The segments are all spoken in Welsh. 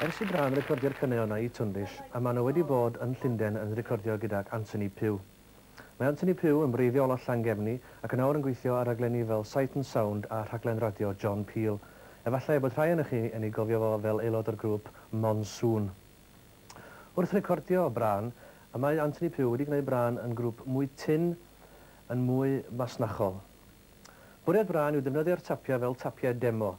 Ers I Bran recordio'r cynnau yna I Tundish, a maen nhw wedi bod yn Llundain yn recordio gydag Anthony Pugh. Mae Anthony Pugh yn breifio o Llangefni ac yn awr yn gweithio ar raglenni fel Sight and Sound a rhaglen radio John Peel. Efallai bod rhai yn chi yn ei gofio fo fel aelod o'r grŵp Monsoon. Wrth recordio o Bran, y mae Anthony Pugh wedi gwneud Bran yn grŵp mwy tin, yn mwy masnachol. Bwriad Bran yw defnyddio'r tapiau fel tapiau demo,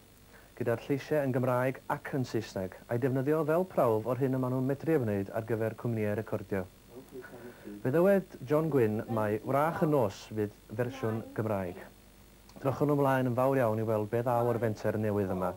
gyda'r lleisiau yn Gymraeg ac yn Saesneg, a'i defnyddio fel prawf o'r hyn y maen nhw'n medru ei wneud ar gyfer cwmnïau recordio. Fe ddywed John Gwyn mae Wrach y Nos fydd fersiwn Gymraeg. Drychwn nhw ymlaen yn fawr iawn I weld beth ddaw o'r fenter newydd yma.